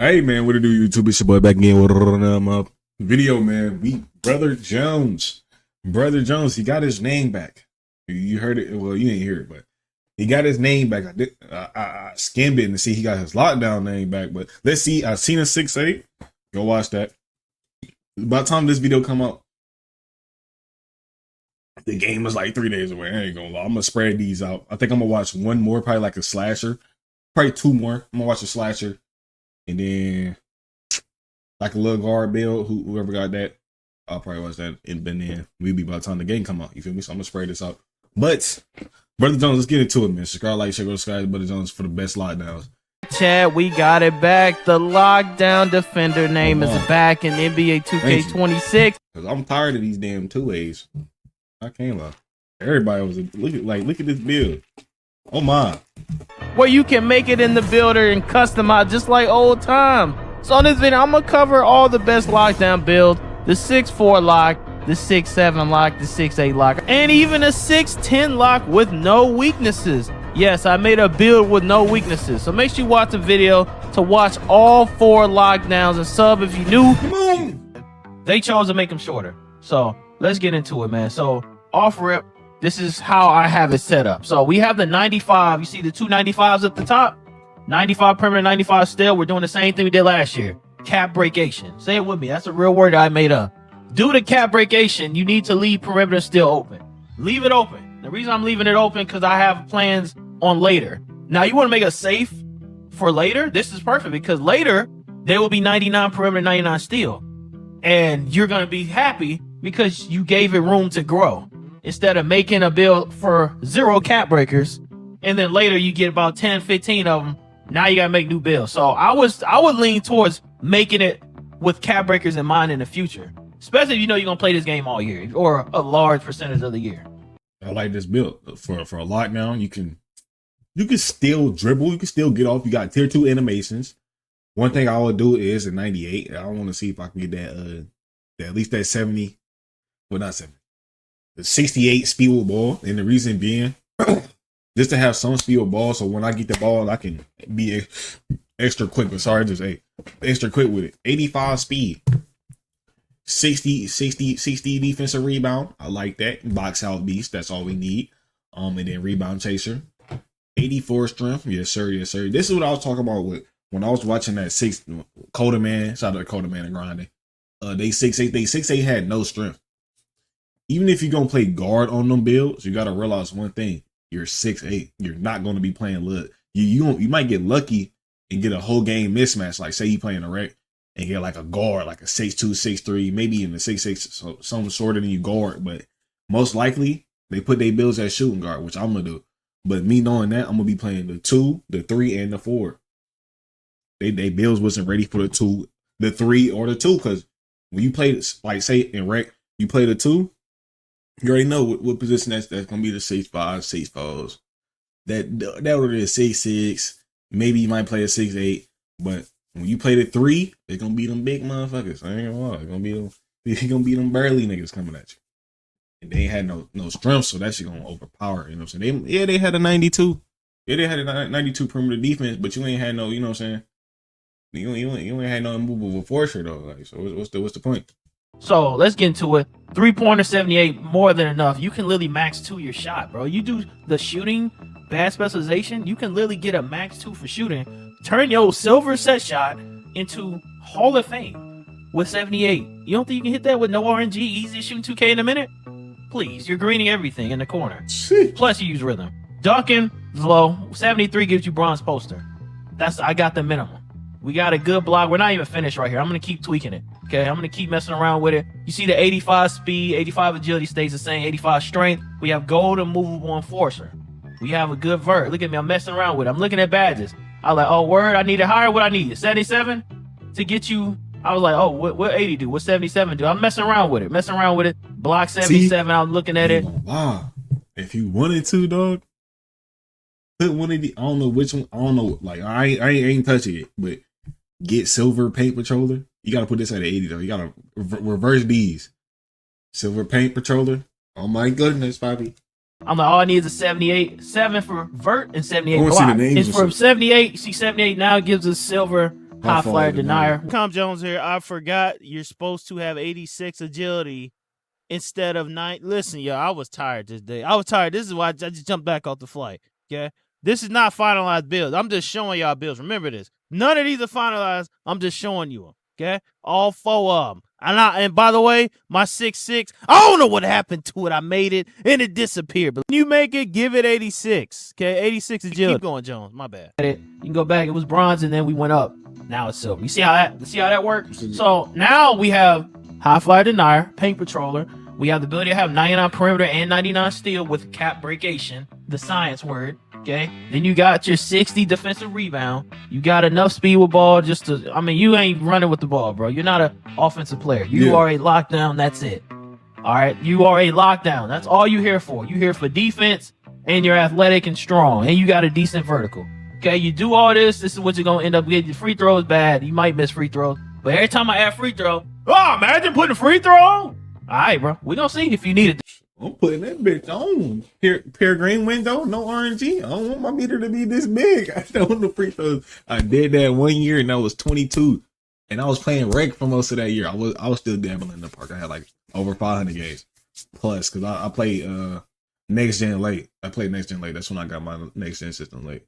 Hey man, what it do, YouTube? It's your boy back again with another video, man. Brother Jones, he got his name back. You heard it? Well, you didn't hear it, but he got his name back. I skimmed it and see he got his lockdown name back. But let's see. I seen a 6'8". Go watch that. By the time this video come out, the game is like 3 days away. I ain't gonna lie. I'm gonna spread these out. I think I'm gonna watch one more, probably like a slasher. Probably two more. I'm gonna watch a slasher. And then like a little guard build, whoever got that, I'll probably watch that. And then we'll be by the time the game come out. You feel me? So I'm gonna spray this out. But Brother Jones, let's get into it, man. Subscribe, like, share, go to Sky, Brother Jones for the best lockdowns. Chad, we got it back. The lockdown defender name is back in NBA 2K26. Cause I'm tired of these damn 2As. I can't lie. Everybody was look at this build. Oh my. Where you can make it in the builder and customize just like old time. So in this video, I'm gonna cover all the best lockdown builds: the 6'4" lock, the 6'7" lock, the 6'8" lock, and even a 6'10" lock with no weaknesses. Yes, I made a build with no weaknesses. So make sure you watch the video to watch all 4 lockdowns, and sub if you new. They chose to make them shorter. So let's get into it, man. So off rip, this is how I have it set up. So we have the 95. You see the two 95s at the top? 95 perimeter, 95 still. We're doing the same thing we did last year. Cap breakation. Say it with me. That's a real word I made up. Due to cap breakation, you need to leave perimeter still open. Leave it open. The reason I'm leaving it open because I have plans on later. Now you want to make a safe for later? This is perfect because later there will be 99 perimeter, 99 steel. And you're going to be happy because you gave it room to grow. Instead of making a build for 0 cap breakers, and then later you get about 10, 15 of them, now you gotta make new builds. So I would lean towards making it with cap breakers in mind in the future, especially if you know you're gonna play this game all year or a large percentage of the year. I like this build for a lockdown. You can still dribble, you can still get off. You got tier 2 animations. One thing I would do is a 98. I want to see if I can get that at least that 70, well not 70. The 68 speed with ball, and the reason being just to have some speed with ball, so when I get the ball I can be extra quick. But sorry, just extra quick with it. 85 speed, 60 defensive rebound. I like that. Box out beast. That's all we need. And then rebound chaser. 84 strength. Yes sir, yes sir. This is what I was talking about with when I was watching that Coda Man. Shout out to Coda Man and grinding. They 6'8 had no strength. Even if you're going to play guard on them builds, you got to realize one thing. You're 6'8". You're not going to be playing look. You might get lucky and get a whole game mismatch. Like say you playing a rec and get like a guard, like a 6'2", 6'3", maybe in the 6'6", so something shorter than you guard. But most likely they put their builds at shooting guard, which I'm going to do. But me knowing that, I'm going to be playing the 2, the 3, and the 4. They builds wasn't ready for the 2, the 3, or the 2. Because when you play, like say in rec, you play the 2, you already know what position that's gonna be the 6'5", 6'4". That order is 6'6". Maybe you might play a 6'8", but when you play the 3, it's gonna be them big motherfuckers. I ain't gonna lie, it's gonna be them burly niggas coming at you. And they ain't had no strength, so that shit gonna overpower. You know what I'm saying? They had a 92. Yeah, they had a 92 perimeter defense, but you ain't had no. You know what I'm saying? You ain't had no immovable forcer though. Like, so what's the point? So let's get into it. 3-pointer 78, more than enough. You can literally max 2 your shot, bro. You do the shooting bad specialization, you can literally get a max 2 for shooting. Turn your silver set shot into Hall of Fame with 78. You don't think you can hit that with no RNG, easy shooting 2K in a minute? Please, you're greening everything in the corner. Plus you use rhythm. Dunking is low. 73 gives you bronze poster. I got the minimum. We got a good block. We're not even finished right here. I'm going to keep tweaking it. Okay, I'm going to keep messing around with it. You see the 85 speed, 85 agility stays the same, 85 strength. We have gold and movable enforcer. We have a good vert. Look at me. I'm messing around with it. I'm looking at badges. I was like, oh, word, I need it higher. What I need? 77 to get you. I was like, oh, what 80 do? What 77 do? I'm messing around with it. Block 77. See? I'm looking at it. Wow. If you wanted to, dog, put one of the, I don't know which one. I don't know. Like, I ain't touching it, but get silver paint patroller. You got to put this at 80 though. You got to reverse these. Silver paint patroller. Oh my goodness, Bobby. I'm like, all I need is a 78, 7 for vert and 78 block. And for 78, you see 78 now gives us silver High flyer denier. Com Jones here. I forgot you're supposed to have 86 agility instead of 9. Listen, yo, I was tired this day. I was tired. This is why I just jumped back off the flight. Okay. This is not finalized builds. I'm just showing y'all builds. Remember this. None of these are finalized. I'm just showing you them. Okay. All 4 of them. And by the way, my 6'6", I don't know what happened to it. I made it and it disappeared. But when you make it, give it 86. Okay. 86 agility. Keep going, Jones. My bad. You can go back. It was bronze and then we went up. Now it's silver. You see how that works? So now we have high flyer denier, paint patroller. We have the ability to have 99 perimeter and 99 steal with cap breakation, the science word. Okay. Then you got your 60 defensive rebound. You got enough speed with ball just to, I mean, you ain't running with the ball, bro. You're not an offensive player. You are a lockdown. That's it. All right. You are a lockdown. That's all you're here for. You're here for defense and you're athletic and strong and you got a decent vertical. Okay. You do all this. This is what you're going to end up getting. Your free throw is bad. You might miss free throws, but every time I add free throw, imagine putting a free throw on. All right, bro. We're going to see if you need it. I'm putting that bitch on. Pear green window, no RNG. I don't want my meter to be this big. I don't want the free throws. I did that 1 year and I was 22. And I was playing rec for most of that year. I was still dabbling in the park. I had like over 500 games plus because I played next gen late. I played next gen late. That's when I got my next gen system late.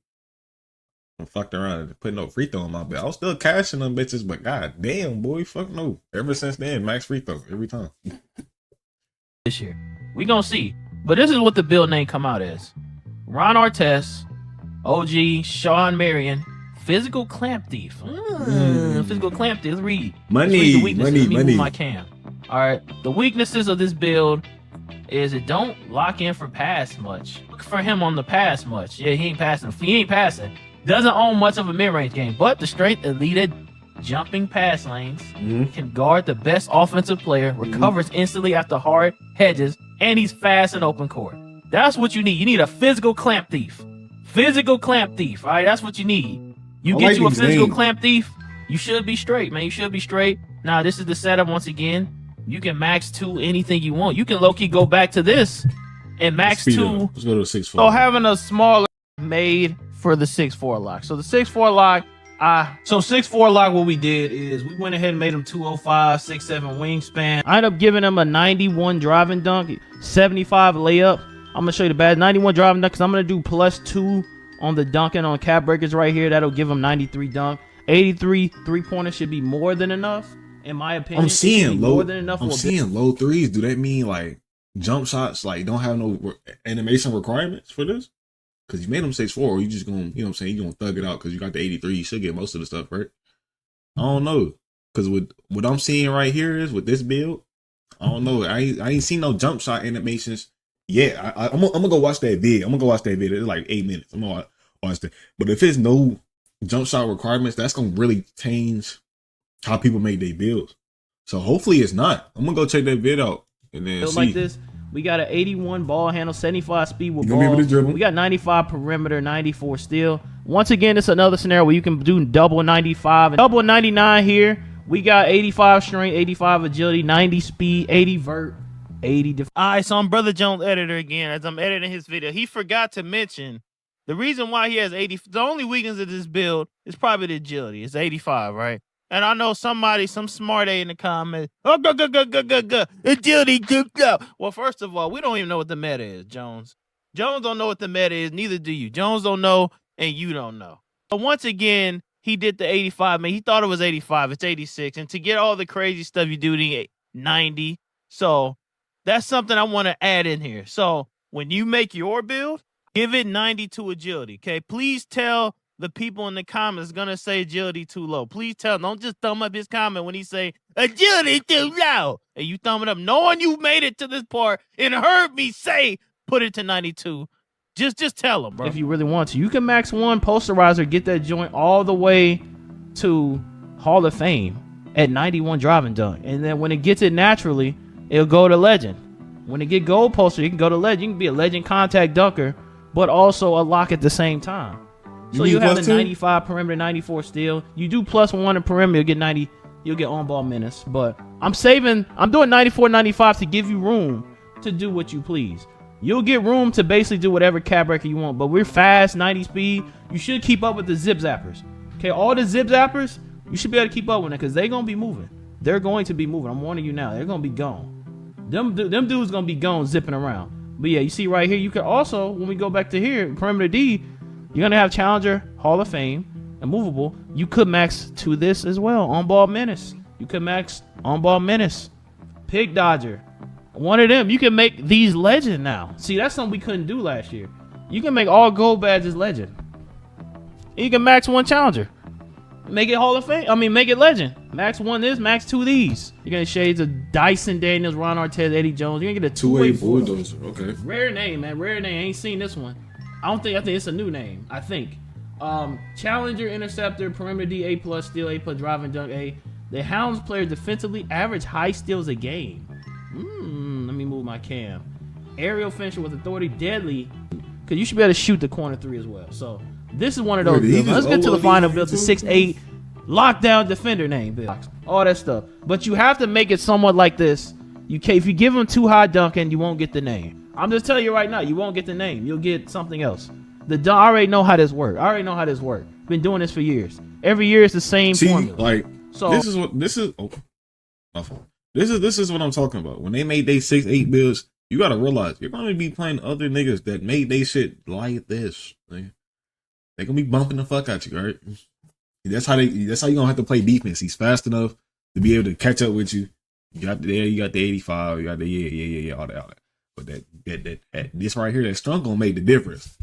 I fucked around and put no free throw in my bed. I was still cashing them bitches, but god damn, boy, fuck no. Ever since then, max free throw every time. This year. We gonna see. But this is what the build name come out as. Ron Artest, OG, Sean Marion, Physical Clamp Thief. Physical Clamp Thief. Let's read. Money. Move my cam. All right. The weaknesses of this build is it don't lock in for pass much. Look for him on the pass much. Yeah, he ain't passing. Doesn't own much of a mid-range game, but the straight elite jumping pass lanes, can guard the best offensive player, recovers instantly after hard hedges, and he's fast in open court. That's what you need. You need a physical clamp thief. Physical clamp thief. All right, that's what you need. You get you a physical clamp thief, you should be straight, man. You should be straight. Now, this is the setup once again. You can max 2 anything you want. You can low-key go back to this and max 2. Let's go to 6'4". So having a smaller made for the 6'4" lock. So the 6'4" lock, so 6'4" lock, what we did is we went ahead and made him 205, 6'7" wingspan. I ended up giving him a 91 driving dunk, 75 layup. I'm gonna show you the bad 91 driving dunk because I'm gonna do +2 on the dunking on cap breakers right here. That'll give him 93 dunk. 83 3-pointer should be more than enough, in my opinion. I'm seeing more than enough. I'm seeing low threes. Do that mean like jump shots like don't have no animation requirements for this? Because you made him 6'4", or you just gonna, you know what I'm saying, you gonna thug it out because you got the 83. You should get most of the stuff, right? I don't know. Because what I'm seeing right here is with this build, I don't know. I ain't seen no jump shot animations yet. I'm gonna go watch that vid. It's like 8 minutes. I'm gonna watch that. But if there's no jump shot requirements, that's gonna really change how people make their builds. So hopefully it's not. I'm gonna go check that vid out and then see. Like this. We got an 81 ball handle, 75 speed with ball. We got 95 perimeter, 94 steal. Once again, it's another scenario where you can do double 95 and double 99 here. We got 85 strength, 85 agility, 90 speed, 80 vert, 80 all right, so I'm Brother Jones editor again. As I'm editing his video, he forgot to mention the reason why he has 80. The only weakness of this build is probably the agility. It's 85, right? And I know some smart A in the comments, agility too low. Well, first of all, we don't even know what the meta is, Jones. Jones don't know what the meta is, neither do you. Jones don't know, and you don't know. But once again, he did the 85, man. He thought it was 85. It's 86. And to get all the crazy stuff you do, you need 90. So that's something I want to add in here. So when you make your build, give it 92 agility, okay? Please tell the people in the comments gonna say agility too low. Please tell. Don't just thumb up his comment when he say agility too low. And you thumb it up knowing you made it to this part and heard me say put it to 92. Just tell him, bro. If you really want to. You can max 1 posterizer, get that joint all the way to Hall of Fame at 91 driving dunk. And then when it gets it naturally, it'll go to legend. When it get gold poster, you can go to legend. You can be a legend contact dunker, but also a lock at the same time. So you have the 95 perimeter, 94 steal. You do +1 in perimeter, you'll get 90. You'll get on-ball menace. But I'm doing 94, 95 to give you room to do what you please. You'll get room to basically do whatever cap breaker you want. But we're fast, 90 speed. You should keep up with the zip zappers. Okay, all the zip zappers, You should be able to keep up with it because they're gonna be moving. They're going to be moving. I'm warning you now. They're gonna be gone. Them dudes gonna be gone zipping around. But yeah, you see right here, you can also, when we go back to here, perimeter D, you're gonna have Challenger, Hall of Fame, and movable. You could max to this as well. On ball menace. You could max on ball menace. Pick Dodger. One of them. You can make these legend now. See, that's something we couldn't do last year. You can make all gold badges legend. You can max one Challenger. Make it Hall of Fame. I mean, make it legend. Max one this, max two these. You're gonna shades of Dyson Daniels, Ron Artest, Eddie Jones. You're gonna get a two-way bulldozer. Okay. Rare name, man. Rare name. I ain't seen this one. I think it's a new name. I think. Challenger, Interceptor, Perimeter D, A+, Steal, A+, Drive and Dunk, A. The Hounds player defensively average high steals a game. Let me move my cam. Aerial finisher with authority, deadly. Because you should be able to shoot the corner three as well. So this is one of those builds. Let's get to the final build, the 6'8", lockdown defender name build. All that stuff. But you have to make it somewhat like this. If you give him too high dunking, you won't get the name. I'm just telling you right now, you won't get the name. You'll get something else. I already know how this works. Been doing this for years. Every year it's the same formula. Like, so this is what I'm talking about. When they made they 6'8" builds, you gotta realize you're gonna be playing other niggas that made they shit like this. They gonna be bumping the fuck out you, right? That's how you're gonna have to play defense. He's fast enough to be able to catch up with you. You got the 85, you got the yeah, all that. But that this right here, that strong gonna make the difference.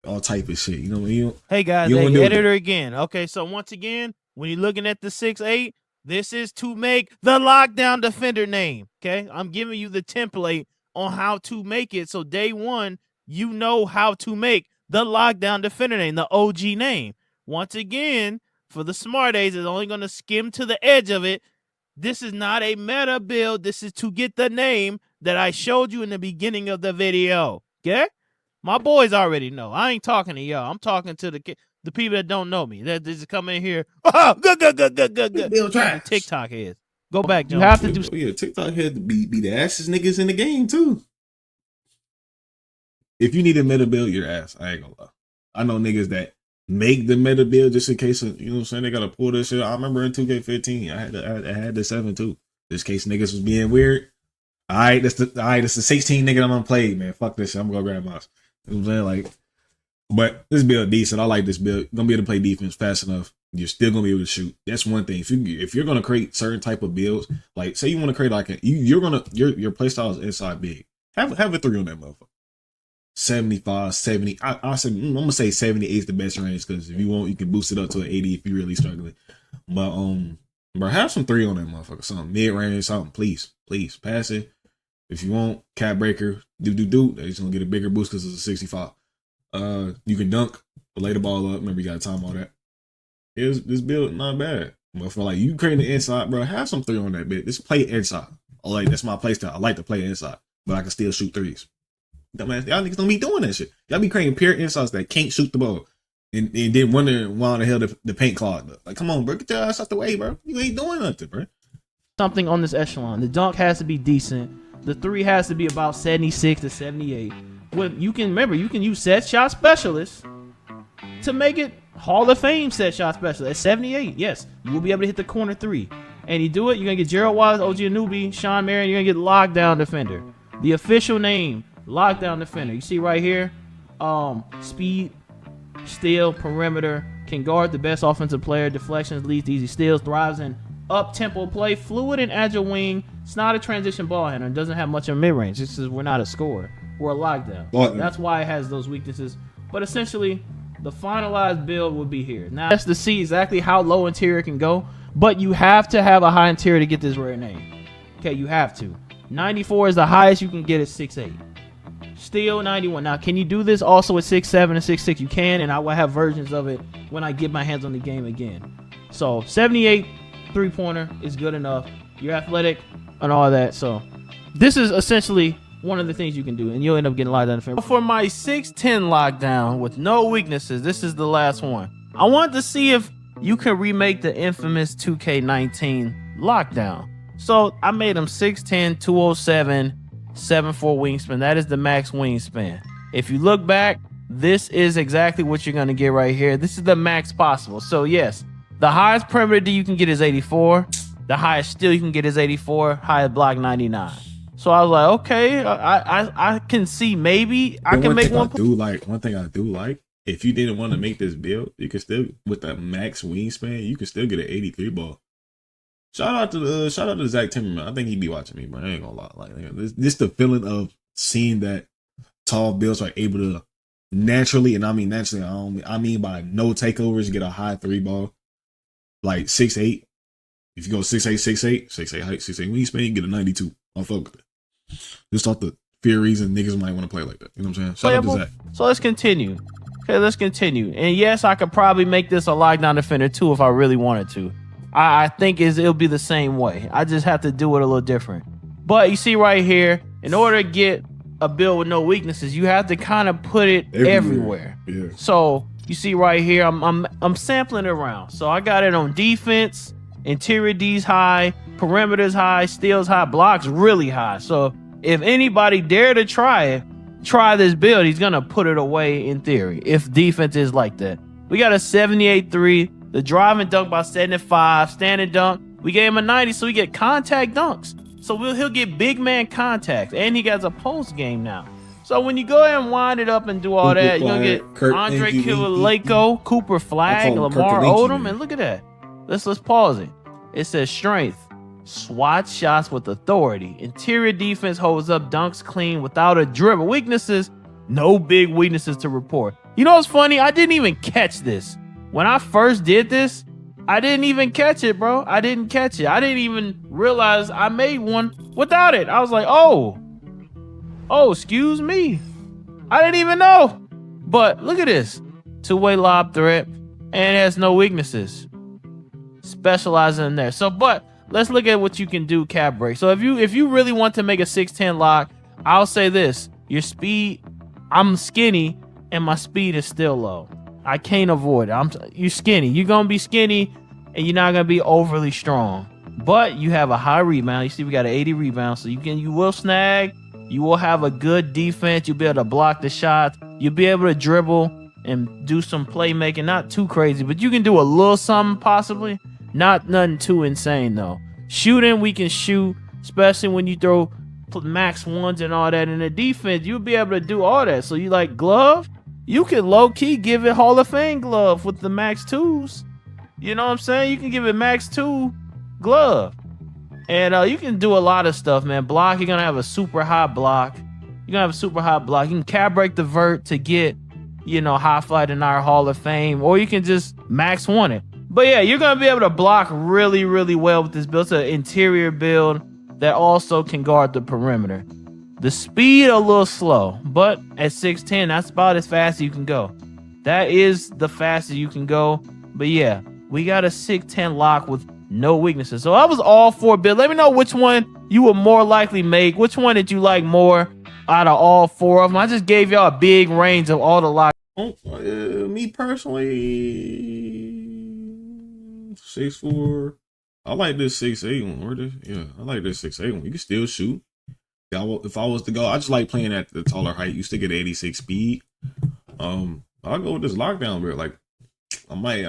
All type of shit. You know what I mean? Hey guys, hey, editor again. Okay, so once again, when you're looking at the 6'8", this is to make the lockdown defender name. Okay, I'm giving you the template on how to make it. So day one, you know how to make the lockdown defender name, the OG name. Once again, for the smart A's, is only going to skim to the edge of it. This is not a meta build. This is to get the name that I showed you in the beginning of the video. Okay? My boys already know. I ain't talking to y'all. I'm talking to the people that don't know me. That just come in here. Oh, good. Bill trash. TikTok heads. Go back. You have to do. Yeah, TikTok head to be the assest niggas in the game too. If you need a meta build, you're ass. I ain't gonna lie. I know niggas that make the meta build just in case of, you know what I'm saying, they gotta pull this shit. I remember in 2K15, I had the 7 too. Just in case niggas was being weird. Alright, that's the 16 nigga I'm gonna play, man. Fuck this shit. I'm gonna go grab mine. You know what I'm saying? Like, but this build decent. I like this build. Gonna be able to play defense fast enough. You're still gonna be able to shoot. That's one thing. If you're gonna create certain type of builds, like say you want to create like your play style is inside big. Have a 3 on that motherfucker. 75, 70. I said I'm gonna say 78 is the best range because if you want, you can boost it up to an 80 if you're really struggling. But have some 3 on that motherfucker. Something mid range, something. Please pass it. If you want cap breaker, do. They're just gonna get a bigger boost because it's a 65. You can dunk, lay the ball up. Remember, you got time all that. This build not bad. But for like you creating the inside, bro, have some 3 on that bit. Just play inside. Like that's my play style. I like to play inside, but I can still shoot 3s. Dumbass, y'all niggas don't be doing that shit. Y'all be creating pure insides that can't shoot the ball, and then wondering why the hell the paint clogged up. Like, come on, bro, get your ass out the way, bro. You ain't doing nothing, bro. Something on this echelon. The dunk has to be decent. The 3 has to be about 76 to 78. You can use set shot specialist to make it Hall of Fame set shot specialist at 78. Yes, you will be able to hit the corner 3. And you do it, you're gonna get Gerald Wallace, OG Anunoby, Sean Marion. You're gonna get lockdown defender. The official name, lockdown defender. You see right here, speed, steal, perimeter, can guard the best offensive player, deflections, leads, easy steals, thrives in up-tempo play, fluid and agile wing. It's not a transition ball handler. It doesn't have much of mid-range. This is we're not a scorer. We're a lockdown. That's why it has those weaknesses. But essentially, the finalized build would be here. Now, that's to see exactly how low interior can go, but you have to have a high interior to get this rare name. Okay, you have to. 94 is the highest you can get at 6'8". Still 91. Now, can you do this also at 6'7" and 6'6"? You can, and I will have versions of it when I get my hands on the game again. So 78 3-pointer is good enough. You're athletic and all that. So this is essentially one of the things you can do, and you'll end up getting lockdown defense. For my 6'10 lockdown with no weaknesses, this is the last one. I wanted to see if you can remake the infamous 2K19 lockdown. So I made him 6'10", 207, 7'4" wingspan. That is the max wingspan. If you look back, this is exactly what you're going to get right here. This is the max possible. So yes, The highest perimeter D you can get is 84. The highest steal you can get is 84. Highest block 99. So I was like, okay, I can see maybe I can make one. One thing I do like, if you didn't want to make this build, you can still, with the max wingspan, you can still get an 83 ball. Shout out to Zach Timmerman. I think he'd be watching me, but I ain't gonna lie. Like, this the feeling of seeing that tall builds are able to naturally, and I mean naturally, I mean by no takeovers, get a high 3 ball, like 6'8". If you go 6'8", 6'8", height, 6'8" wingspan, you get a 92. I'll fuck with it. Just off the fear reason niggas might want to play like that. You know what I'm saying? Shout out to Zach. So let's continue. Okay, let's continue. And yes, I could probably make this a lockdown defender too if I really wanted to. I think it'll be the same way. I just have to do it a little different. But you see right here, in order to get a build with no weaknesses, you have to kind of put it everywhere. Yeah. So you see right here, I'm sampling it around. So I got it on defense, interior D's high, perimeters high, steals high, blocks really high. So if anybody dare to try this build, he's gonna put it away in theory. If defense is like that, we got a 78-3. The driving dunk by 75, standing dunk. We gave him a 90, so we get contact dunks. So he'll get big man contacts, and he got a post game now. So when you go ahead and wind it up and do all that, you're gonna get Andre Kirilenko, Cooper Flag, Lamar Odom, and look at that. Let's pause it. It says strength, swat shots with authority. Interior defense holds up dunks clean without a dribble. Weaknesses, no big weaknesses to report. You know what's funny? I didn't even catch this. When I first did this, I didn't even catch it, bro. I didn't catch it. I didn't even realize I made one without it. I was like, oh, excuse me. I didn't even know. But look at this. Two-way lob threat, and it has no weaknesses. Specializing in there. So, but let's look at what you can do cap break. So if you really want to make a 6'10" lock, I'll say this. Your speed, I'm skinny, and my speed is still low. I can't avoid it. You're skinny. You're going to be skinny, and you're not going to be overly strong. But you have a high rebound. You see we got an 80 rebound, so you will snag. You will have a good defense. You'll be able to block the shots. You'll be able to dribble and do some playmaking. Not too crazy, but you can do a little something possibly. Not nothing too insane, though. Shooting, we can shoot, especially when you throw max ones and all that. In the defense, you'll be able to do all that. So you like glove? You can low-key give it Hall of Fame glove with the max 2s. You know what I'm saying? You can give it max 2 glove. And you can do a lot of stuff, man. Block, you're going to have a super high block. You're going to have a super high block. You can cap break the vert to get, high flight in our Hall of Fame. Or you can just max 1 it. But yeah, you're going to be able to block really, really well with this build. It's an interior build that also can guard the perimeter. The speed a little slow, but at 6'10", that's about as fast as you can go. That is the fastest you can go. But yeah, we got a 6'10" lock with no weaknesses. So I was all for build. Let me know which one you would more likely make. Which one did you like more out of all 4 of them? I just gave y'all a big range of all the locks. Me personally, 6'4". I like this 6'8" one. Yeah, I like this 6'8" one. You can still shoot. If I was to go, I just like playing at the taller height. You still get 86 speed. I'll go with this lockdown build. Like, I might,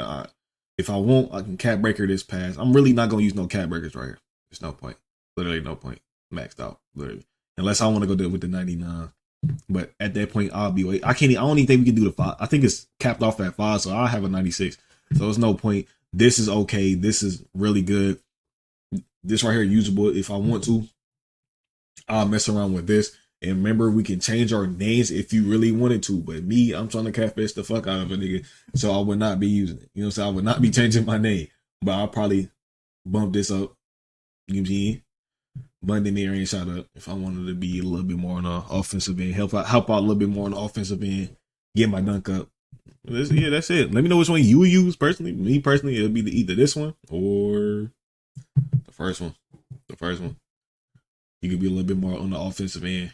if I want, I can cap breaker this pass. I'm really not gonna use no cap breakers right here. There's no point. Literally no point. Maxed out. Literally, unless I want to go there with the 99. But at that point, I'll be wait. I don't even think we can do the 5. I think it's capped off at 5, so I'll have a 96. So there's no point. This is okay. This is really good. This right here usable if I want to. I'll mess around with this. And remember, we can change our names if you really wanted to. But me, I'm trying to catfish the fuck out of a nigga. So I would not be using it. You know what I'm saying? I would not be changing my name. But I'll probably bump this up. You know what I'm saying? Bump the mirror and shot up if I wanted to be a little bit more on the offensive end. Help out a little bit more on the offensive end. Get my dunk up. Yeah, that's it. Let me know which one you use personally. Me personally, it'll be either this one or the first one. You could be a little bit more on the offensive end.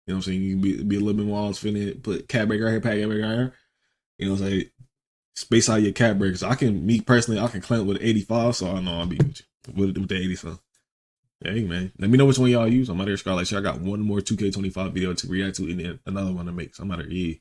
You know what I'm saying? You can be a little bit more offensive. Put cap breaker here, cap breaker here. You know what I'm saying? Space out your cap breakers. I can clamp with 85, so I know I'll be with the 80. So, hey, man. Let me know which one y'all use. I'm out here, Scarlet. I got one more 2K25 video to react to and then another one to make. So I'm out here. Yeah.